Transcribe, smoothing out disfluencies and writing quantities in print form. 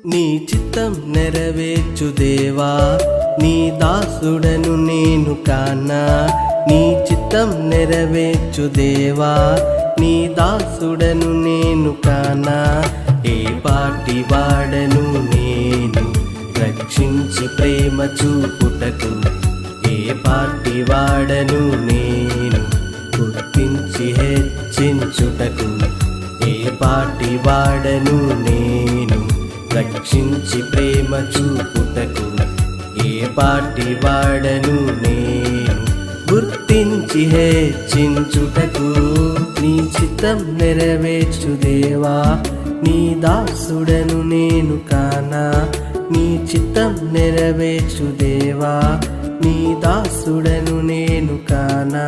నీ చిత్తం నెరవేర్చు దేవా, నీ దాసుడను నేను కానా. నీ చిత్తం నెరవేర్చు దేవా, నీ దాసుడను నేను కానా. ఏ పాటి వాడను నేను రక్షించి ప్రేమ చూపుటకు. ఏ పాటి వాడను నేను గుర్తించి హెచ్చించుటకు. ఏ పాటి వాడను నేను రక్షించి ప్రేమ చూపుటకు. ఏ పాటి వాడను నేను గుర్తించి హెచ్చించుటకు. నీ చిత్తం నెరవేర్చు దేవా, నీ దాసుడను నేను కానా. నీ చిత్తం నెరవేర్చు దేవా, నీ దాసుడను నేను కానా.